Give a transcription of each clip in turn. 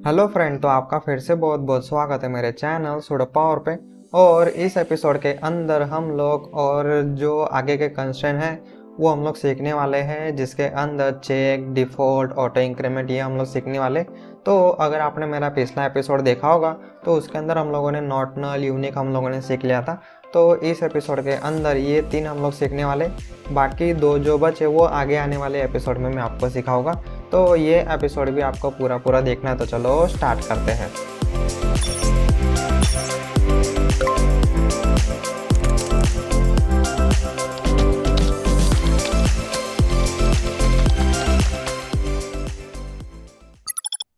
Hello friend, तो आपका फिर से बहुत बहुत स्वागत है मेरे चैनल सुडो पावर पे। और इस एपिसोड के अंदर हम लोग और जो आगे के कंस्ट्रेंट हैं वो हम लोग सीखने वाले हैं, जिसके अंदर चेक, डिफ़ॉल्ट, ऑटो इंक्रीमेंट ये हम लोग सीखने वाले। तो अगर आपने मेरा पिछला एपिसोड देखा होगा तो उसके अंदर हम लोगों ने नॉट नल यूनिक हम लोगों ने सीख लिया था। तो इस एपिसोड के अंदर ये तीन हम लोग सीखने वाले, बाकी दो जो बचे वो आगे आने वाले एपिसोड में मैं आपको सिखाऊंगा। तो ये एपिसोड भी आपको पूरा पूरा देखना है, तो चलो स्टार्ट करते हैं।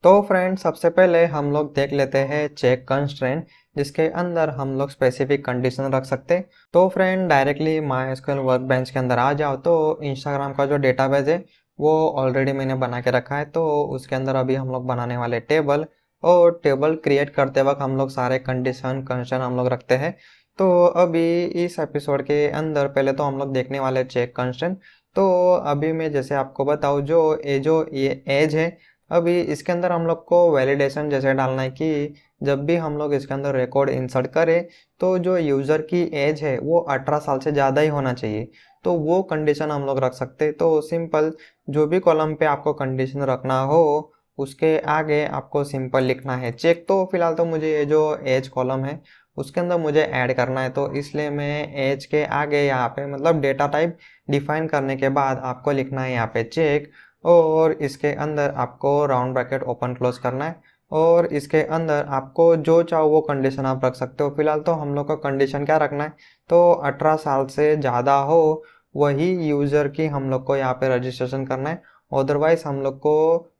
तो फ्रेंड, सबसे पहले हम लोग देख लेते हैं चेक कंस्ट्रेंट, जिसके अंदर हम लोग स्पेसिफिक कंडीशन रख सकते। तो फ्रेंड, डायरेक्टली MySQL वर्कबेंच के अंदर आ जाओ तो इंस्टाग्राम का जो डेटाबेस है वो ऑलरेडी मैंने बना के रखा है। तो उसके अंदर अभी हम लोग बनाने वाले टेबल, और टेबल क्रिएट करते वक्त हम लोग सारे कंडीशन कंस्ट्रेंट हम लोग रखते हैं। तो अभी इस एपिसोड के अंदर पहले तो हम लोग देखने वाले चेक कंस्ट्रेंट। तो अभी मैं जैसे आपको बताऊँ, जो ये एज है, अभी इसके अंदर हम लोग को वैलिडेशन जैसे डालना है कि जब भी हम लोग इसके अंदर रिकॉर्ड इंसर्ट करें तो जो यूज़र की एज है वो 18 साल से ज़्यादा ही होना चाहिए। तो वो कंडीशन हम लोग रख सकते हैं। तो सिंपल, जो भी कॉलम पे आपको कंडीशन रखना हो उसके आगे आपको सिंपल लिखना है चेक। तो फिलहाल तो मुझे ये जो एज कॉलम है उसके अंदर मुझे ऐड करना है, तो इसलिए मैं एज के आगे यहाँ पे मतलब डेटा टाइप डिफाइन करने के बाद आपको लिखना है यहाँ पे चेक। और इसके अंदर आपको राउंड ब्रैकेट ओपन क्लोज करना है, और इसके अंदर आपको जो चाहो वो कंडीशन आप रख सकते हो। फिलहाल तो हम लोग का कंडीशन क्या रखना है, तो 18 साल से ज़्यादा हो वही यूज़र की हम लोग को यहाँ पे रजिस्ट्रेशन करना है। अदरवाइज़ हम लोग को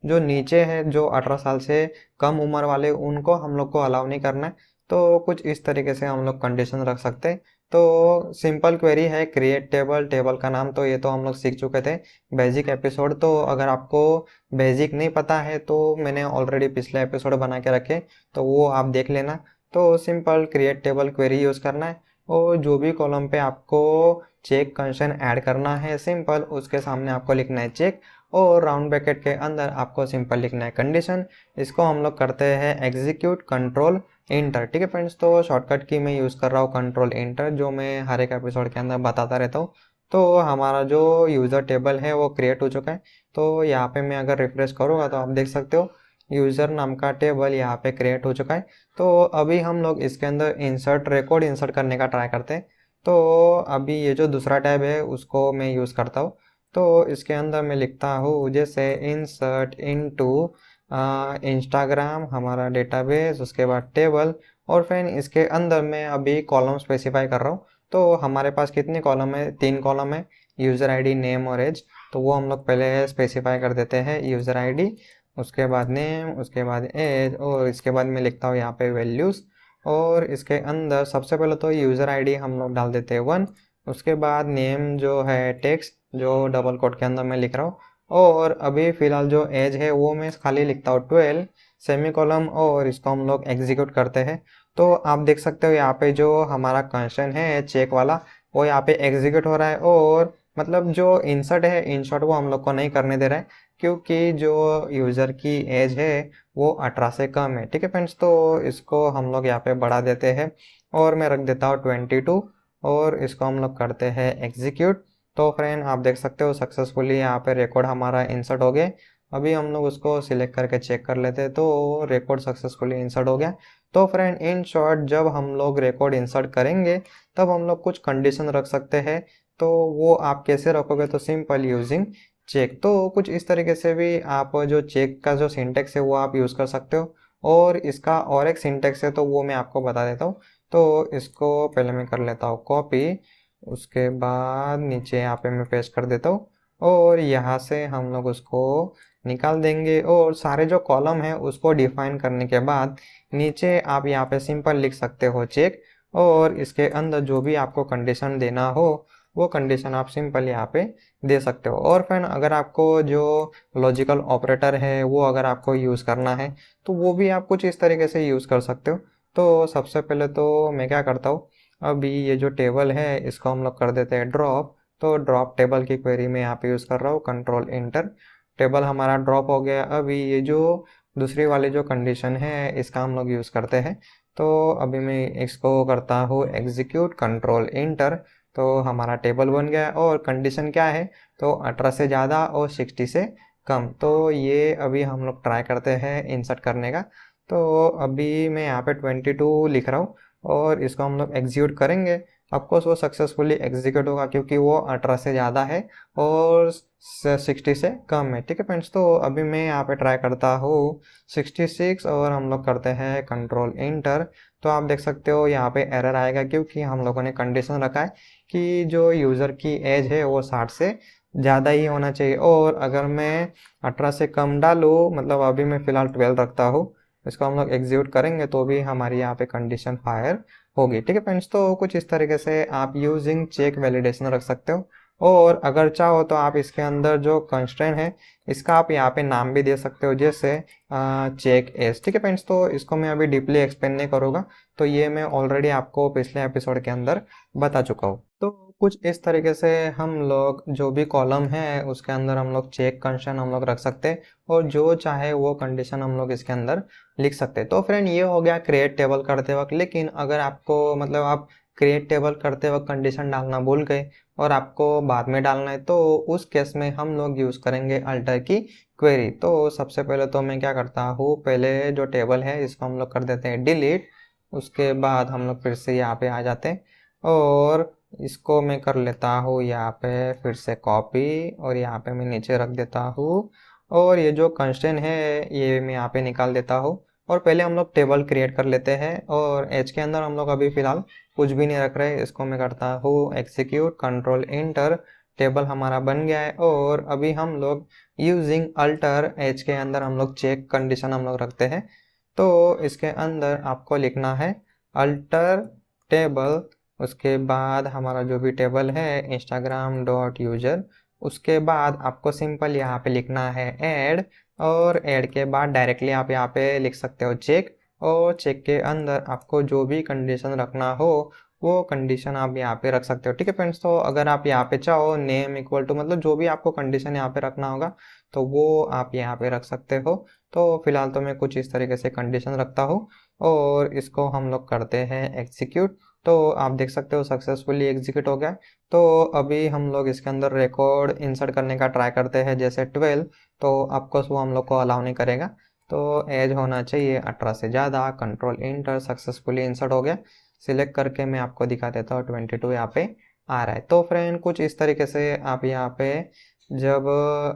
जो नीचे है, जो 18 साल से कम उम्र वाले, उनको हम लोग को अलाउ नहीं करना है। तो कुछ इस तरीके से हम लोग कंडीशन रख सकते हैं। तो सिंपल क्वेरी है क्रिएट टेबल, टेबल का नाम तो ये तो हम लोग सीख चुके थे बेसिक एपिसोड। तो अगर आपको बेसिक नहीं पता है तो मैंने ऑलरेडी पिछले एपिसोड बना के रखे, तो वो आप देख लेना। तो simple create table query use करना है, और जो भी कॉलम पे आपको चेक कंडीशन ऐड करना है सिंपल उसके सामने आपको लिखना है चेक, और राउंड ब्रैकेट के अंदर आपको सिंपल लिखना है कंडीशन। इसको हम लोग करते हैं एग्जीक्यूट कंट्रोल इंटर। ठीक है फ्रेंड्स, तो शॉर्टकट की मैं यूज़ कर रहा हूँ कंट्रोल इंटर, जो मैं हर एक एपिसोड के अंदर बताता रहता हूँ। तो हमारा जो यूज़र टेबल है वो क्रिएट हो चुका है। तो यहाँ पे मैं अगर रिफ्रेश करूँगा तो आप देख सकते हो यूज़र नाम का टेबल यहाँ पे क्रिएट हो चुका है। तो अभी हम लोग इसके अंदर इंसर्ट रिकॉर्ड इंसर्ट करने का ट्राई करते हैं। तो अभी ये जो दूसरा टैब है उसको मैं यूज़ करता हूँ। तो इसके अंदर मैं लिखता हूँ जैसे इंसर्ट इनटू इंस्टाग्राम हमारा डेटाबेस, उसके बाद टेबल, और फिर इसके अंदर मैं अभी कॉलम स्पेसिफाई कर रहा हूँ। तो हमारे पास कितने कॉलम है, 3 कॉलम है, यूज़र आईडी, नेम और एज। तो वो हम लोग पहले स्पेसिफाई कर देते हैं यूज़र आईडी, उसके बाद नेम, उसके बाद एज, और इसके बाद मैं लिखता हूँ यहाँ पे वैल्यूज़। और इसके अंदर सबसे पहले तो यूज़र आईडी हम लोग डाल देते हैं 1, उसके बाद नेम जो है टेक्स्ट जो डबल कोट के अंदर मैं लिख रहा हूँ, और अभी फ़िलहाल जो एज है वो मैं खाली लिखता हूँ 12 सेमी कॉलम, और इसको हम लोग एग्जीक्यूट करते हैं। तो आप देख सकते हो यहाँ पे जो हमारा कंस्ट्रेंट है चेक वाला वो यहाँ पे एग्जीक्यूट हो रहा है, और मतलब जो इंसर्ट है इंसर्ट वो हम लोग को नहीं करने दे रहा है, क्योंकि जो यूज़र की एज है वो 18 से कम है। ठीक है फ्रेंड्स, तो इसको हम लोग यहाँ पे बढ़ा देते हैं, और मैं रख देता हूँ 22, और इसको हम लोग करते हैं एग्जीक्यूट। तो फ्रेंड, आप देख सकते हो सक्सेसफुली यहाँ पे रिकॉर्ड हमारा इंसर्ट हो गया। अभी हम लोग उसको सिलेक्ट करके चेक कर लेते हैं, तो रिकॉर्ड सक्सेसफुली इंसर्ट हो गया। तो फ्रेंड, इन शॉर्ट, जब हम लोग रिकॉर्ड इंसर्ट करेंगे तब हम लोग कुछ कंडीशन रख सकते हैं। तो वो आप कैसे रखोगे, तो सिंपल यूजिंग चेक। तो कुछ इस तरीके से भी आप जो चेक का जो सिंटेक्स है वो आप यूज़ कर सकते हो, और इसका और एक सिंटेक्स है तो वो मैं आपको बता देता हूँ। तो इसको पहले मैं कर लेता हूँ कॉपी, उसके बाद नीचे यहाँ पे मैं पेस्ट कर देता हूँ, और यहाँ से हम लोग उसको निकाल देंगे। और सारे जो कॉलम है उसको डिफाइन करने के बाद नीचे आप यहाँ पे सिंपल लिख सकते हो चेक, और इसके अंदर जो भी आपको कंडीशन देना हो वो कंडीशन आप सिंपल यहाँ पे दे सकते हो। और फिर अगर आपको जो लॉजिकल ऑपरेटर है वो अगर आपको यूज़ करना है तो वो भी आप कुछ इस तरीके से यूज़ कर सकते हो। तो सबसे पहले तो मैं क्या करता हूँ, अभी ये जो टेबल है इसको हम लोग कर देते हैं ड्रॉप। तो ड्रॉप टेबल की क्वेरी में यहाँ पे यूज़ कर रहा हूँ कंट्रोल इंटर, टेबल हमारा ड्रॉप हो गया। अभी ये जो दूसरी वाली जो कंडीशन है इसका हम लोग यूज़ करते हैं। तो अभी मैं इसको करता हूँ एग्जीक्यूट, कंट्रोल इंटर। तो हमारा टेबल बन गया और कंडीशन क्या है, तो 18 से ज़्यादा और 60 से कम। तो ये अभी हम लोग ट्राई करते हैं इंसर्ट करने का। तो अभी मैं यहाँ पे 22 लिख रहा हूँ और इसको हम लोग एग्जीक्यूट करेंगे। ऑफकोर्स वो सक्सेसफुली एग्जीक्यूट होगा क्योंकि वो 18 से ज़्यादा है और 60 से कम है। ठीक है फ्रेंड्स, तो अभी मैं यहाँ पे ट्राई करता हूँ 66 और हम लोग करते हैं कंट्रोल इंटर। तो आप देख सकते हो यहाँ पे एरर आएगा क्योंकि हम लोगों ने कंडीशन रखा है कि जो यूज़र की एज है वो 60 से ज़्यादा ही होना चाहिए। और अगर मैं 18 से कम डालूँ, मतलब अभी मैं फ़िलहाल 12 रखता हूँ, इसको हम लोग एग्जीक्यूट करेंगे तो भी हमारी यहाँ पे कंडीशन फायर होगी। ठीक है फ्रेंड्स, तो कुछ इस तरीके से आप यूजिंग चेक वैलिडेशन रख सकते हो। और अगर चाहो तो आप इसके अंदर जो कंस्ट्रेंट है इसका आप यहाँ पे नाम भी दे सकते हो, जैसे चेक एस। ठीक है फ्रेंड्स, तो इसको मैं अभी डीपली एक्सप्लेन नहीं करूँगा, तो ये मैं ऑलरेडी आपको पिछले एपिसोड के अंदर बता चुका हूँ। तो कुछ इस तरीके से हम लोग जो भी कॉलम है उसके अंदर हम लोग चेक कंडीशन हम लोग रख सकते हैं और जो चाहे वो कंडीशन हम लोग इसके अंदर लिख सकते हैं। तो फ्रेंड ये हो गया क्रिएट टेबल करते वक्त। लेकिन अगर आपको मतलब आप क्रिएट टेबल करते वक्त कंडीशन डालना भूल गए और आपको बाद में डालना है, तो उस केस में हम लोग यूज़ करेंगे अल्टर की क्वेरी। तो सबसे पहले तो मैं क्या करता हूँ, पहले जो टेबल है इसको हम लोग कर देते हैं डिलीट। उसके बाद हम लोग फिर से यहाँ पे आ जाते हैं और इसको मैं कर लेता हूँ यहाँ पे फिर से कॉपी और यहाँ पे मैं नीचे रख देता हूँ। और ये जो कंस्ट्रेंट है ये मैं यहाँ पे निकाल देता हूँ। और पहले हम लोग टेबल क्रिएट कर लेते हैं और एज के अंदर हम लोग अभी फ़िलहाल कुछ भी नहीं रख रहे। इसको मैं करता हूँ एग्जीक्यूट, कंट्रोल इंटर। टेबल हमारा बन गया है और अभी हम लोग यूजिंग अल्टर एज के अंदर हम लोग चेक कंडीशन हम लोग रखते हैं। तो इसके अंदर आपको लिखना है अल्टर टेबल, उसके बाद हमारा जो भी टेबल है इंस्टाग्राम डॉट यूजर, उसके बाद आपको सिंपल यहाँ पे लिखना है ऐड। और ऐड के बाद डायरेक्टली आप यहाँ पे लिख सकते हो चेक। और चेक के अंदर आपको जो भी कंडीशन रखना हो वो कंडीशन आप यहाँ पे रख सकते हो। ठीक है फ्रेंड्स, तो अगर आप यहाँ पे चाहो नेम इक्वल टू, मतलब जो भी आपको कंडीशन यहाँ पे रखना होगा तो वो आप यहाँ पे रख सकते हो। तो फिलहाल तो मैं कुछ इस तरीके से कंडीशन रखता हूँ और इसको हम लोग करते हैं एग्जीक्यूट। तो आप देख सकते हो सक्सेसफुली एग्जीक्यूट हो गया। तो अभी हम लोग इसके अंदर रिकॉर्ड इंसर्ट करने का ट्राई करते हैं, जैसे 12। तो आपको वो हम लोग को अलाउ नहीं करेगा। तो एज होना चाहिए 18 से ज़्यादा। कंट्रोल इंटर, सक्सेसफुली इंसर्ट हो गया। सिलेक्ट करके मैं आपको दिखा देता हूँ 22 यहाँ पे आ रहा है। तो फ्रेंड कुछ इस तरीके से आप यहाँ पे जब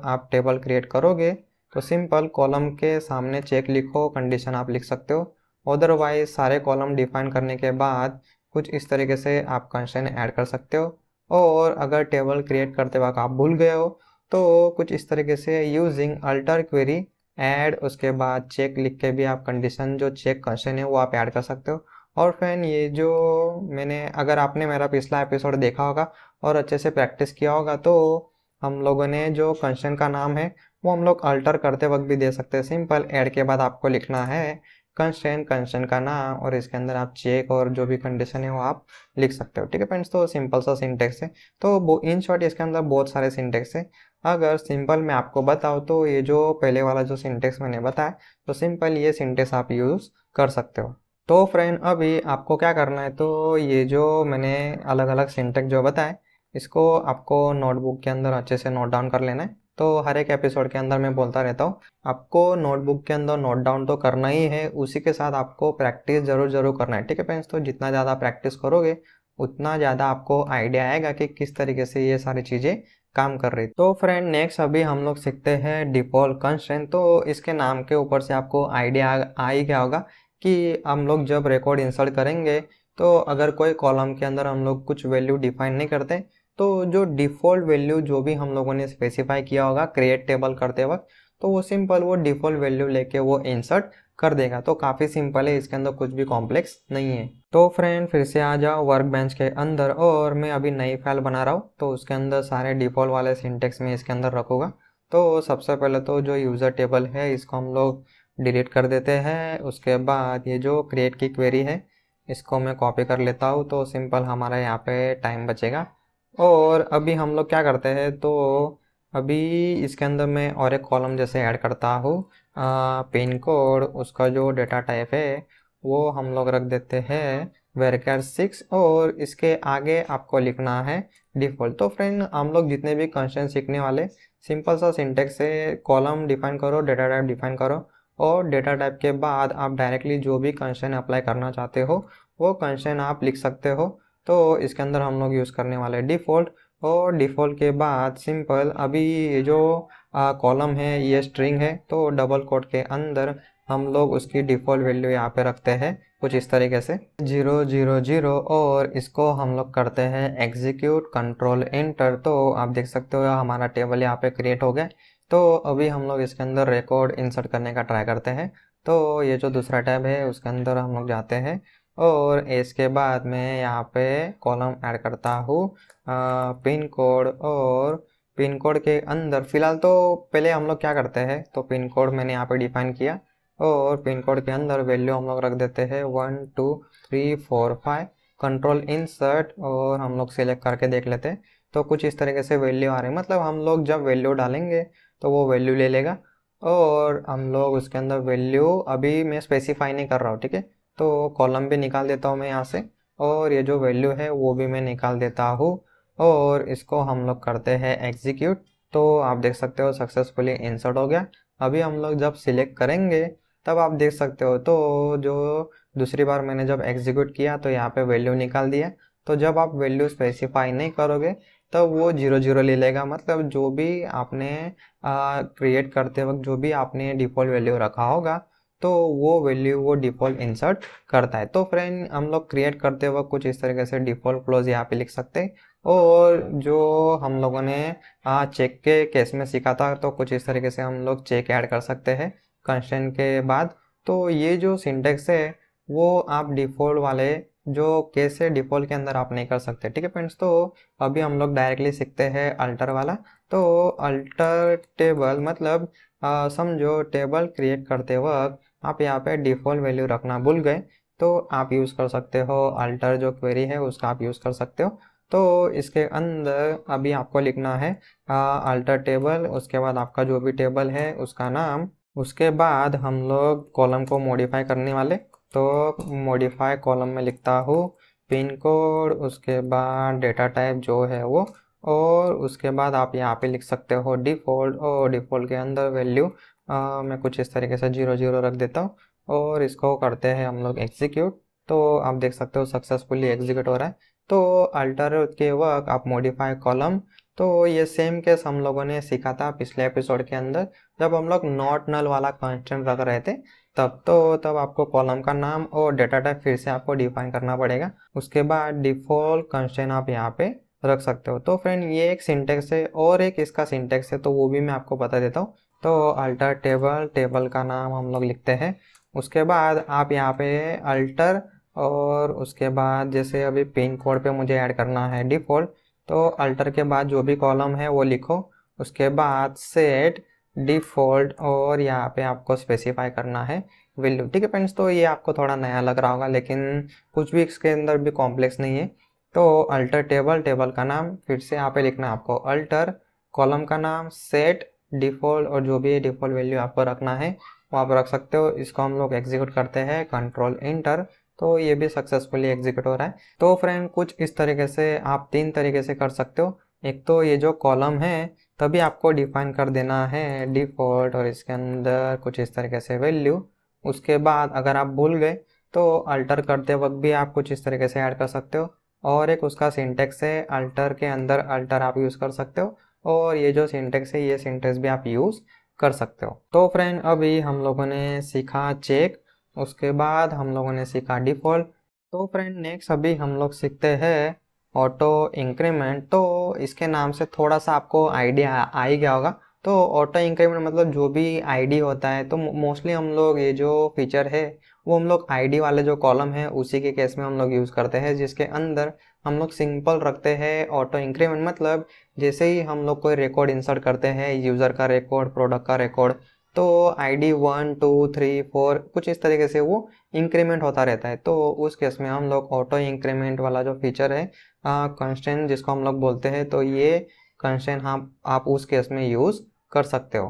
आप टेबल क्रिएट करोगे तो सिंपल कॉलम के सामने चेक लिखो, कंडीशन आप लिख सकते हो। अदरवाइज सारे कॉलम डिफाइन करने के बाद कुछ इस तरीके से आप कंस्ट्रेंट ऐड कर सकते हो। और अगर टेबल क्रिएट करते वक्त आप भूल गए हो तो कुछ इस तरीके से यूजिंग अल्टर क्वेरी ऐड, उसके बाद चेक लिख के भी आप कंडीशन जो चेक कंस्ट्रेंट है वो आप ऐड कर सकते हो। और फ्रेंड ये जो मैंने, अगर आपने मेरा पिछला एपिसोड देखा होगा और अच्छे से प्रैक्टिस किया होगा तो हम लोगों ने जो कंस्ट्रेंट का नाम है वो हम लोग अल्टर करते वक्त भी दे सकते हैं। सिंपल ऐड के बाद आपको लिखना है कंस्ट्रेंट का नाम और इसके अंदर आप चेक और जो भी कंडीशन है वो आप लिख सकते हो। ठीक है फ्रेंड्स, तो सिंपल सा सिंटेक्स है। तो इन शॉर्ट इसके अंदर बहुत सारे सिंटेक्स है। अगर सिंपल मैं आपको बताऊँ तो ये जो पहले वाला जो सिंटेक्स मैंने बताया, तो सिंपल ये सिंटेक्स आप यूज़ कर सकते हो। तो फ्रेंड अभी आपको क्या करना है, तो ये जो मैंने अलग अलग सिंटेक्स जो बताए इसको आपको नोटबुक के अंदर अच्छे से नोट डाउन कर लेना है। तो हर एक एपिसोड के अंदर मैं बोलता रहता हूँ आपको नोटबुक के अंदर नोट डाउन तो करना ही है, उसी के साथ आपको प्रैक्टिस ज़रूर करना है। ठीक है फ्रेंड्स, तो जितना ज़्यादा प्रैक्टिस करोगे उतना ज़्यादा आपको आइडिया आएगा कि किस तरीके से ये सारी चीज़ें काम कर रही। तो फ्रेंड नेक्स्ट अभी हम लोग सीखते हैं डिफ़ॉल्ट कंस्ट्रेंट। तो इसके नाम के ऊपर से आपको आइडिया आ ही गया होगा कि हम लोग जब रिकॉर्ड इंसर्ट करेंगे तो अगर कोई कॉलम के अंदर हम लोग कुछ वैल्यू डिफाइन नहीं करते तो जो डिफ़ॉल्ट वैल्यू जो भी हम लोगों ने स्पेसिफाई किया होगा क्रिएट टेबल करते वक्त, तो वो सिंपल वो डिफ़ॉल्ट वैल्यू लेके वो इंसर्ट कर देगा। तो काफ़ी सिंपल है, इसके अंदर कुछ भी कॉम्प्लेक्स नहीं है। तो फ्रेंड फिर से आ जाओ वर्क बेंच के अंदर और मैं अभी नई फाइल बना रहा हूँ, तो उसके अंदर सारे डिफ़ॉल्ट वाले सिंटेक्स में इसके अंदर रखूँगा। तो सबसे पहले तो जो यूज़र टेबल है इसको हम लोग डिलीट कर देते हैं। उसके बाद ये जो क्रिएट की क्वेरी है इसको मैं कॉपी कर लेता हूँ, तो सिंपल हमारा यहाँ पे टाइम बचेगा। और अभी हम लोग क्या करते हैं, तो अभी इसके अंदर मैं और एक कॉलम जैसे ऐड करता हूँ, पिन कोड, उसका जो डेटा टाइप है वो हम लोग रख देते हैं varchar 6 और इसके आगे आपको लिखना है डिफ़ॉल्ट। तो फ्रेंड हम लोग जितने भी कंस्ट्रेंट सीखने वाले, सिंपल सा सिंटेक्स है, कॉलम डिफाइन करो, डेटा टाइप डिफाइन करो और डेटा टाइप के बाद आप डायरेक्टली जो भी कंस्ट्रेंट अप्लाई करना चाहते हो वो कंस्ट्रेंट आप लिख सकते हो। तो इसके अंदर हम लोग यूज़ करने वाले डिफ़ॉल्ट और डिफ़ॉल्ट के बाद सिंपल, अभी ये जो कॉलम है ये स्ट्रिंग है तो डबल कोट के अंदर हम लोग उसकी डिफ़ॉल्ट वैल्यू यहाँ पे रखते हैं कुछ इस तरीके से 000 और इसको हम लोग करते हैं एग्जीक्यूट कंट्रोल एंटर। तो आप देख सकते हो हमारा टेबल यहाँ पे क्रिएट हो गया। तो अभी हम लोग इसके अंदर रिकॉर्ड इंसर्ट करने का ट्राई करते हैं। तो ये जो दूसरा टैब है उसके अंदर हम लोग जाते हैं और इसके बाद मैं यहाँ पे कॉलम ऐड करता हूँ पिन कोड और पिन कोड के अंदर फ़िलहाल तो पहले हम लोग क्या करते हैं, तो पिन कोड मैंने यहाँ पे डिफाइन किया और पिन कोड के अंदर वैल्यू हम लोग रख देते हैं 1 2 3 4 5, कंट्रोल इंसर्ट और हम लोग सिलेक्ट करके देख लेते हैं। तो कुछ इस तरीके से वैल्यू आ रही है, मतलब हम लोग जब वैल्यू डालेंगे तो वो वैल्यू ले लेगा और हम लोग उसके अंदर वैल्यू अभी मैं स्पेसिफाई नहीं कर रहा हूँ, ठीक है। तो कॉलम भी निकाल देता हूँ मैं यहाँ से और ये जो वैल्यू है वो भी मैं निकाल देता हूँ और इसको हम लोग करते हैं एग्जीक्यूट। तो आप देख सकते हो सक्सेसफुली इंसर्ट हो गया। अभी हम लोग जब सिलेक्ट करेंगे तब आप देख सकते हो, तो जो दूसरी बार मैंने जब एग्जीक्यूट किया तो यहाँ पे वैल्यू निकाल दिया। तो जब आप वैल्यू स्पेसिफाई नहीं करोगे तब वो 0 ले लेगा, मतलब जो भी आपने क्रिएट करते वक्त जो भी आपने डिफ़ॉल्ट वैल्यू रखा होगा तो वो वैल्यू वो डिफ़ॉल्ट इंसर्ट करता है। तो फ्रेंड हम लोग क्रिएट करते वक्त कुछ इस तरीके से डिफ़ॉल्ट क्लोज यहाँ पे लिख सकते हैं और जो हम लोगों ने चेक के केस में सीखा था तो कुछ इस तरीके से हम लोग चेक ऐड कर सकते हैं कंस्ट्रेंट के बाद। तो ये जो सिंटेक्स है वो आप डिफ़ॉल्ट वाले जो केस है डिफ़ॉल्ट के अंदर आप नहीं कर सकते, ठीक है फ्रेंड्स। तो अभी हम लोग डायरेक्टली सीखते हैं अल्टर वाला। तो अल्टर टेबल मतलब समझो टेबल क्रिएट करते वक्त आप यहाँ पे डिफ़ॉल्ट वैल्यू रखना भूल गए तो आप यूज़ कर सकते हो अल्टर जो क्वेरी है उसका आप यूज़ कर सकते हो। तो इसके अंदर अभी आपको लिखना है अल्टर टेबल, उसके बाद आपका जो भी टेबल है उसका नाम, उसके बाद हम लोग कॉलम को मॉडिफाई करने वाले। तो मॉडिफाई कॉलम में लिखता हूँ पिन कोड, उसके बाद डेटा टाइप जो है वो, और उसके बाद आप यहाँ पे लिख सकते हो डिफ़ॉल्ट और डिफ़ॉल्ट के अंदर वैल्यू मैं कुछ इस तरीके से 0 रख देता हूँ और इसको करते हैं हम लोग एग्जीक्यूट। तो आप देख सकते हो सक्सेसफुली एग्जीक्यूट हो रहा है। तो अल्टर के वक्त आप मॉडिफाई कॉलम, तो ये सेम केस हम लोगों ने सीखा था पिछले एपिसोड के अंदर जब हम लोग नॉट नल वाला कंस्ट्रेंट रख रहे थे तब आपको कॉलम का नाम और डेटा टाइप फिर से आपको डिफाइन करना पड़ेगा। उसके बाद डिफ़ॉल्ट कंस्ट्रेंट आप यहाँ पे रख सकते हो। तो फ्रेंड ये एक सिंटेक्स है और एक इसका सिंटेक्स है तो वो भी मैं आपको बता देता हूँ। तो अल्टर टेबल, टेबल का नाम हम लोग लिखते हैं, उसके बाद आप यहाँ पे अल्टर और उसके बाद जैसे अभी पिन कोड पे मुझे ऐड करना है डिफ़ॉल्ट, तो अल्टर के बाद जो भी कॉलम है वो लिखो, उसके बाद सेट डिफ़ॉल्ट और यहाँ पे आपको स्पेसिफाई करना है वैल्यू, ठीक है फ्रेंड्स। तो ये आपको थोड़ा नया लग रहा होगा लेकिन कुछ भी इसके अंदर भी कॉम्प्लेक्स नहीं है। तो अल्टर टेबल, टेबल का नाम फिर से यहाँ पे लिखना है आपको अल्टर, कॉलम का नाम, सेट डिफ़ॉल्ट और जो भी डिफ़ॉल्ट वैल्यू आपको रखना है वो आप रख सकते हो। इसको हम लोग एग्जीक्यूट करते हैं कंट्रोल इंटर, तो ये भी सक्सेसफुली एग्जीक्यूट हो रहा है। तो फ्रेंड कुछ इस तरीके से आप 3 तरीके से कर सकते हो। एक तो ये जो कॉलम है तभी आपको डिफाइन कर देना है डिफ़ॉल्ट और इसके अंदर कुछ इस तरीके से वैल्यू। उसके बाद अगर आप भूल गए तो अल्टर करते वक्त भी आप कुछ इस तरीके से ऐड कर सकते हो और एक उसका सिंटेक्स है अल्टर के अंदर अल्टर आप यूज़ कर सकते हो और ये जो सिंटेक्स है ये सिंटेक्स भी आप यूज़ कर सकते हो। तो फ्रेंड अभी हम लोगों ने सीखा चेक, उसके बाद हम लोगों ने सीखा डिफ़ॉल्ट। तो फ्रेंड नेक्स्ट अभी हम लोग सीखते हैं ऑटो इंक्रीमेंट। तो इसके नाम से थोड़ा सा आपको आइडिया आ ही गया होगा। तो ऑटो इंक्रीमेंट मतलब जो भी आईडी होता है, तो मोस्टली हम लोग ये जो फीचर है वो हम लोग आईडी वाले जो कॉलम है उसी के केस में हम लोग यूज़ करते हैं, जिसके अंदर हम लोग सिंपल रखते हैं ऑटो इंक्रीमेंट। मतलब जैसे ही हम लोग कोई रिकॉर्ड इंसर्ट करते हैं, यूज़र का रिकॉर्ड, प्रोडक्ट का रिकॉर्ड, तो आईडी 1 2 3 4 कुछ इस तरीके से वो इंक्रीमेंट होता रहता है। तो उस केस में हम लोग ऑटो इंक्रीमेंट वाला जो फीचर है कंस्ट्रेंट जिसको हम लोग बोलते हैं, तो ये कंस्ट्रेंट आप उस केस में यूज़ कर सकते हो।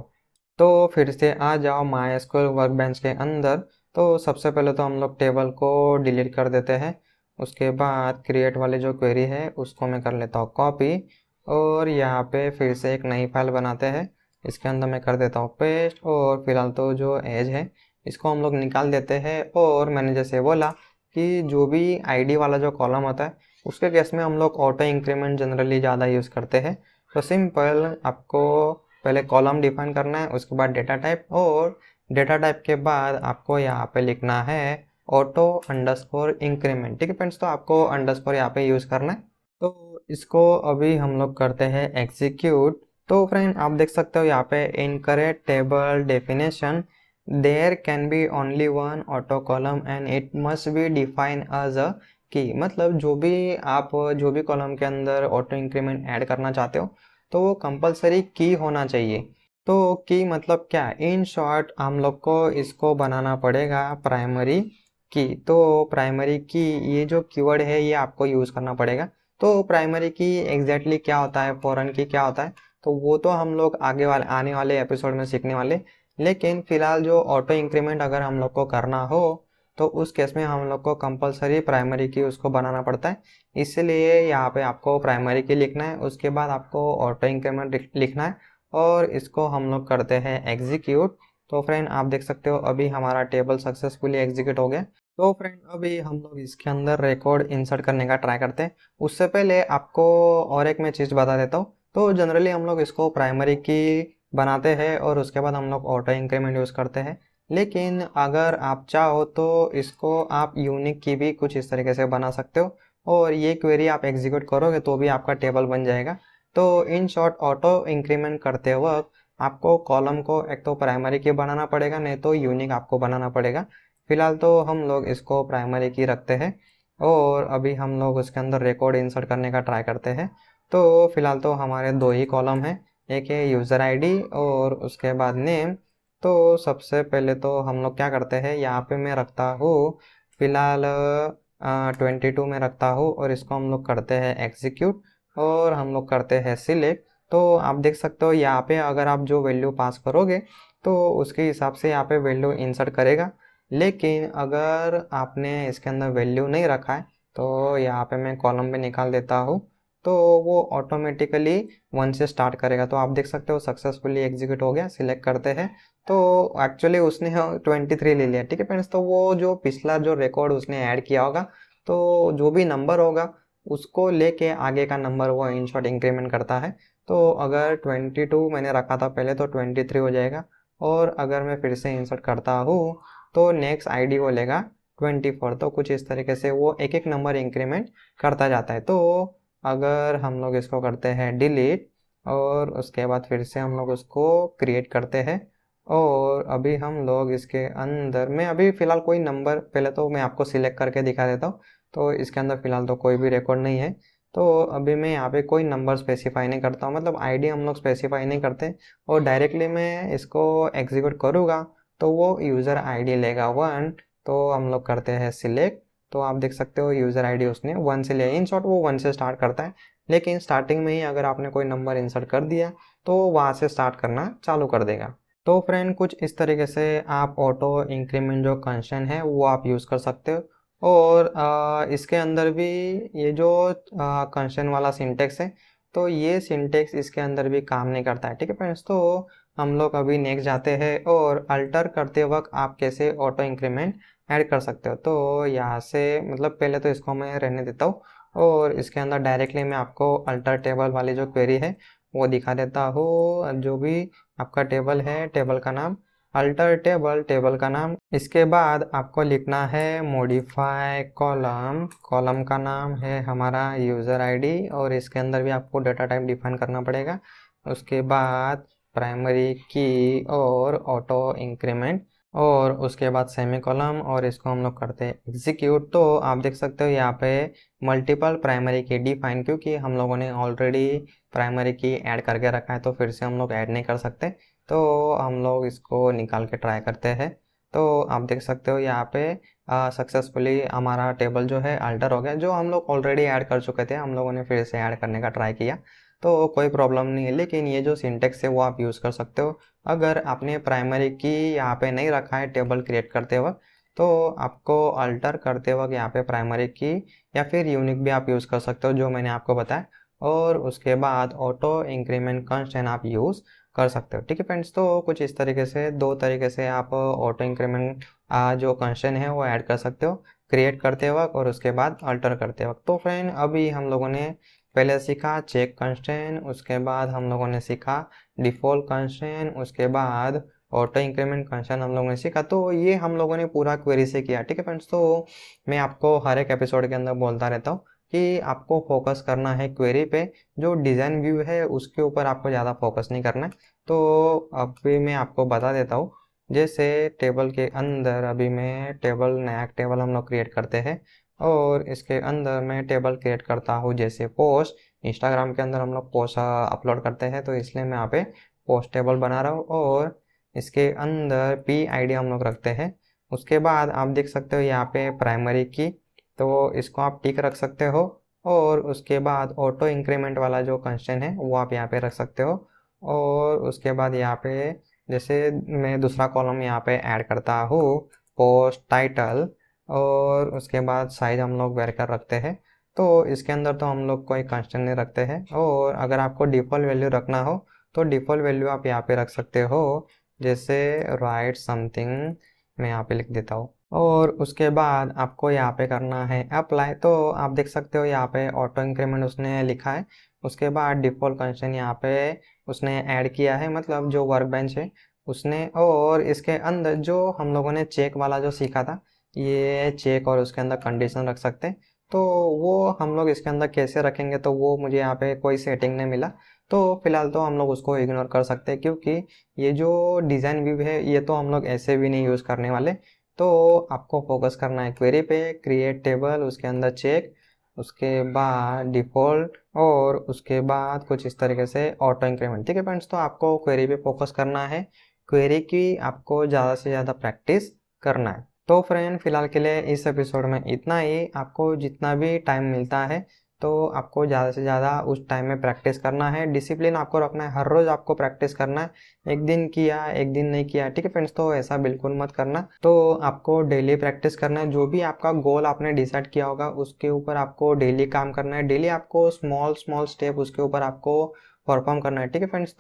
तो फिर से आ जाओ MySQL वर्कबेंच के अंदर। तो सबसे पहले तो हम लोग टेबल को डिलीट कर देते हैं। उसके बाद क्रिएट वाली जो क्वेरी है उसको मैं कर लेता हूँ कॉपी, और यहाँ पे फिर से एक नई फाइल बनाते हैं। इसके अंदर मैं कर देता हूँ पेस्ट, और फिलहाल तो जो एज है इसको हम लोग निकाल देते हैं। और मैंने जैसे बोला कि जो भी आईडी वाला जो कॉलम होता है उसके केस में हम लोग ऑटो इंक्रीमेंट जनरली ज़्यादा यूज़ करते हैं। तो सिंपल आपको पहले कॉलम डिफाइन करना है, उसके बाद डेटा टाइप, और डेटा टाइप के बाद आपको यहाँ पे लिखना है ऑटो अंडरस्कोर इंक्रीमेंट। ठीक है फ्रेंड्स, तो आपको अंडरस्कोर यहाँ पे यूज़ करना है। तो इसको अभी हम लोग करते हैं एग्जीक्यूट। तो फ्रेंड आप देख सकते हो यहाँ पे incorrect table definition, there can be only one auto column and it must be define as a key. मतलब जो भी कॉलम के अंदर ऑटो इंक्रीमेंट ऐड करना चाहते हो तो वो कंपलसरी की होना चाहिए। तो की मतलब क्या, इन शॉर्ट हम लोग को इसको बनाना पड़ेगा प्राइमरी की। तो प्राइमरी की ये जो कीवर्ड है ये आपको यूज़ करना पड़ेगा। तो प्राइमरी की एग्जैक्टली क्या होता है, फॉरेन की क्या होता है, तो वो तो हम लोग आने वाले एपिसोड में सीखने वाले। लेकिन फिलहाल जो ऑटो इंक्रीमेंट अगर हम लोग को करना हो तो उस केस में हम लोग को कंपलसरी प्राइमरी की उसको बनाना पड़ता है। इसलिए यहाँ पे आपको प्राइमरी की लिखना है, उसके बाद आपको ऑटो इंक्रीमेंट लिखना है, और इसको हम लोग करते हैं एग्जीक्यूट। तो फ्रेंड आप देख सकते हो अभी हमारा टेबल सक्सेसफुली एग्जीक्यूट हो गया। तो फ्रेंड अभी हम लोग इसके अंदर रिकॉर्ड इंसर्ट करने का ट्राई करते हैं। उससे पहले आपको और एक मैं चीज़ बता देता हूँ। तो जनरली हम लोग इसको प्राइमरी की बनाते हैं और उसके बाद हम लोग ऑटो इंक्रीमेंट यूज़ करते हैं। लेकिन अगर आप चाहो तो इसको आप यूनिक की भी कुछ इस तरीके से बना सकते हो, और ये क्वेरी आप एग्जीक्यूट करोगे तो भी आपका टेबल बन जाएगा। तो इन शॉर्ट ऑटो इंक्रीमेंट करते वक्त आपको कॉलम को एक तो प्राइमरी की बनाना पड़ेगा, नहीं तो यूनिक आपको बनाना पड़ेगा। फिलहाल तो हम लोग इसको प्राइमरी की रखते हैं, और अभी हम लोग उसके अंदर रिकॉर्ड इंसर्ट करने का ट्राई करते हैं। तो फिलहाल तो हमारे दो ही कॉलम हैं, एक है यूज़र आईडी और उसके बाद नेम। तो सबसे पहले तो हम लोग क्या करते हैं, यहाँ पे मैं रखता हूँ फिलहाल 22 में रखता हूँ, और इसको हम लोग करते हैं एग्जीक्यूट, और हम लोग करते हैं सिलेक्ट। तो आप देख सकते हो यहाँ पे अगर आप जो वैल्यू पास करोगे तो उसके हिसाब से यहाँ पे वैल्यू इंसर्ट करेगा। लेकिन अगर आपने इसके अंदर वैल्यू नहीं रखा है तो यहाँ पे मैं कॉलम पे निकाल देता हूँ, तो वो ऑटोमेटिकली 1 से स्टार्ट करेगा। तो आप देख सकते हो सक्सेसफुली एग्जीक्यूट हो गया। सिलेक्ट करते हैं तो एक्चुअली उसने 23 ले लिया। ठीक है फ्रेंड्स, तो वो जो पिछला जो रिकॉर्ड उसने ऐड किया होगा तो जो भी नंबर होगा उसको लेके आगे का नंबर वो इन शॉर्ट इंक्रीमेंट करता है। तो अगर 22 मैंने रखा था पहले तो 23 हो जाएगा, और अगर मैं फिर से इंसर्ट करता हूँ तो नेक्स्ट आईडी वो लेगा 24। तो कुछ इस तरीके से वो एक एक नंबर इंक्रीमेंट करता जाता है। तो अगर हम लोग इसको करते हैं डिलीट, और उसके बाद फिर से हम लोग उसको क्रिएट करते हैं, और अभी हम लोग इसके अंदर मैं अभी फ़िलहाल कोई नंबर, पहले तो मैं आपको सिलेक्ट करके दिखा देता हूँ। तो इसके अंदर फ़िलहाल तो कोई भी रिकॉर्ड नहीं है। तो अभी मैं यहाँ पे कोई नंबर स्पेसिफाई नहीं करता हूँ, मतलब आईडी हम लोग स्पेसिफाई नहीं करते, और डायरेक्टली मैं इसको एग्जीक्यूट करूँगा तो वो यूज़र आईडी लेगा 1। तो हम लोग करते हैं सिलेक्ट। तो आप देख सकते हो यूज़र आईडी उसने 1 से लिया। इन शॉर्ट वो 1 से स्टार्ट करता है, लेकिन स्टार्टिंग में ही अगर आपने कोई नंबर इंसर्ट कर दिया तो वहाँ से स्टार्ट करना चालू कर देगा। तो फ्रेंड कुछ इस तरीके से आप ऑटो इंक्रीमेंट जो कंस्ट्रेंट है वो आप यूज़ कर सकते हो। और इसके अंदर भी ये जो कंस्ट्रेंट वाला सिंटेक्स है तो ये सिंटेक्स इसके अंदर भी काम नहीं करता है। ठीक है फ्रेंड्स, तो हम लोग अभी नेक्स्ट जाते हैं, और अल्टर करते वक्त आप कैसे ऑटो इंक्रीमेंट ऐड कर सकते हो। तो यहाँ से मतलब पहले तो इसको मैं रहने देता हूँ, और इसके अंदर डायरेक्टली मैं आपको अल्टर टेबल वाली जो क्वेरी है वो दिखा देता हूँ। जो भी आपका टेबल है, टेबल का नाम अल्टर टेबल, टेबल का नाम, इसके बाद आपको लिखना है मॉडिफाई कॉलम, कॉलम का नाम है हमारा यूज़र आईडी, और इसके अंदर भी आपको डाटा टाइप डिफाइन करना पड़ेगा। उसके बाद प्राइमरी की और ऑटो इंक्रीमेंट, और उसके बाद सेमी कॉलम, और इसको हम लोग करते हैं एग्जीक्यूट। तो आप देख सकते हो यहाँ पे मल्टीपल प्राइमरी की डिफाइन, क्योंकि हम लोगों ने ऑलरेडी प्राइमरी की ऐड करके रखा है तो फिर से हम लोग ऐड नहीं कर सकते। तो हम लोग इसको निकाल के ट्राई करते हैं। तो आप देख सकते हो यहाँ पे सक्सेसफुली हमारा टेबल जो है अल्टर हो गया। जो हम लोग ऑलरेडी ऐड कर चुके थे हम लोगों ने फिर से ऐड करने का ट्राई किया। तो कोई प्रॉब्लम नहीं है, लेकिन ये जो सिंटेक्स है वो आप यूज़ कर सकते हो। अगर आपने प्राइमरी की यहाँ पे नहीं रखा है टेबल क्रिएट करते वक्त, तो आपको अल्टर करते वक्त यहाँ पे प्राइमरी की या फिर यूनिक भी आप यूज़ कर सकते हो, जो मैंने आपको बताया। और उसके बाद ऑटो इंक्रीमेंट कंस्ट्रेंट आप यूज़ कर सकते हो। ठीक है फ्रेंड्स, तो कुछ इस तरीके से, दो तरीके से आप ऑटो इंक्रीमेंट जो कंस्ट्रेंट है वो ऐड कर सकते हो, क्रिएट करते वक्त और उसके बाद अल्टर करते वक्त। तो फ्रेंड, अभी हम लोगों ने पहले सीखा चेक कंस्ट्रेंट, उसके बाद हम लोगों ने सीखा डिफ़ॉल्ट कंस्ट्रेंट, उसके बाद ऑटो इंक्रीमेंट कंस्ट्रेंट हम लोगों ने सीखा। तो ये हम लोगों ने पूरा क्वेरी से किया। ठीक है फ्रेंड्स, तो मैं आपको हर एक एपिसोड के अंदर बोलता रहता हूँ कि आपको फोकस करना है क्वेरी पे, जो डिज़ाइन व्यू है उसके ऊपर आपको ज़्यादा फोकस नहीं करना है। तो अभी मैं आपको बता देता हूँ। जैसे टेबल के अंदर अभी मैं टेबल, नया टेबल हम लोग क्रिएट करते हैं और इसके अंदर मैं टेबल क्रिएट करता हूँ। जैसे पोस्ट, इंस्टाग्राम के अंदर हम लोग पोस्ट अपलोड करते हैं, तो इसलिए मैं यहाँ पे पोस्ट टेबल बना रहा हूँ और इसके अंदर पी आई डी हम लोग रखते हैं। उसके बाद आप देख सकते हो यहाँ पे प्राइमरी की, तो इसको आप टिक रख सकते हो। और उसके बाद ऑटो इंक्रीमेंट वाला जो कंस्ट्रेंट है वो आप यहाँ पे रख सकते हो। और उसके बाद यहाँ पे जैसे मैं दूसरा कॉलम यहाँ पे ऐड करता हूँ, पोस्ट टाइटल, और उसके बाद साइज हम लोग वेर कर रखते हैं। तो इसके अंदर तो हम लोग कोई कंस्ट्रेंट नहीं रखते हैं। और अगर आपको डिफ़ॉल्ट वैल्यू रखना हो तो डिफ़ॉल्ट वैल्यू आप यहाँ पे रख सकते हो। जैसे राइट समथिंग, मैं यहाँ पे लिख देता हूँ। और उसके बाद आपको यहाँ पे करना है अप्लाई। तो आप देख सकते हो यहाँ पे ऑटो इंक्रीमेंट उसने लिखा है। उसके बाद डिफ़ॉल्ट कंस्ट्रेंट यहाँ पे उसने ऐड किया है, मतलब जो वर्क बेंच है उसने। और इसके अंदर जो हम लोगों ने चेक वाला जो सीखा था, ये चेक और उसके अंदर कंडीशन रख सकते हैं। तो वो हम लोग इसके अंदर कैसे रखेंगे, तो वो मुझे यहाँ पे कोई सेटिंग नहीं मिला। तो फिलहाल तो हम लोग उसको इग्नोर कर सकते हैं, क्योंकि ये जो डिज़ाइन व्यू है ये तो हम लोग ऐसे भी नहीं यूज़ करने वाले। तो आपको फोकस करना है क्वेरी पे, क्रिएट टेबल, उसके अंदर चेक, उसके बाद डिफ़ॉल्ट, और उसके बाद कुछ इस तरीके से ऑटो इंक्रीमेंट। ठीक है फ्रेंड्स, तो आपको क्वेरी पे फोकस करना है, क्वेरी की आपको ज़्यादा से ज़्यादा प्रैक्टिस करना है। तो फ्रेंड, फिलहाल के लिए इस एपिसोड में इतना ही। आपको जितना भी टाइम मिलता है तो आपको ज़्यादा से ज़्यादा उस टाइम में प्रैक्टिस करना है, डिसिप्लिन आपको रखना है, हर रोज़ आपको प्रैक्टिस करना है। एक दिन किया, एक दिन नहीं किया, ठीक है फ्रेंड्स, तो ऐसा बिल्कुल मत करना। तो आपको डेली प्रैक्टिस करना है। जो भी आपका गोल आपने डिसाइड किया होगा उसके ऊपर आपको डेली काम करना है। डेली आपको स्मॉल स्मॉल स्टेप उसके ऊपर आपको परफॉर्म करना है। ठीक है फ्रेंड्स,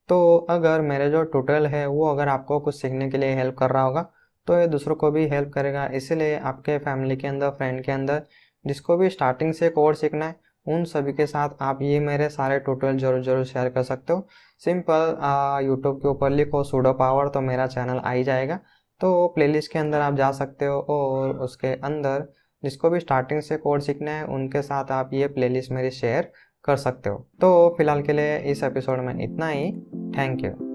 तो अगर मेरे जो ट्यूटोरियल है वो अगर आपको कुछ सीखने के लिए हेल्प कर रहा होगा तो ये दूसरों को भी हेल्प करेगा। इसलिए आपके फैमिली के अंदर, फ्रेंड के अंदर जिसको भी स्टार्टिंग से कोड सीखना है, उन सभी के साथ आप ये मेरे सारे ट्यूटोरियल जरूर शेयर कर सकते हो। सिंपल यूट्यूब के ऊपर लिखो सुडो पावर, तो मेरा चैनल आ ही जाएगा। तो प्लेलिस्ट के अंदर आप जा सकते हो और उसके अंदर जिसको भी स्टार्टिंग से कोड सीखना है उनके साथ आप ये प्लेलिस्ट मेरी शेयर कर सकते हो। तो फिलहाल के लिए इस एपिसोड में इतना ही। Thank you.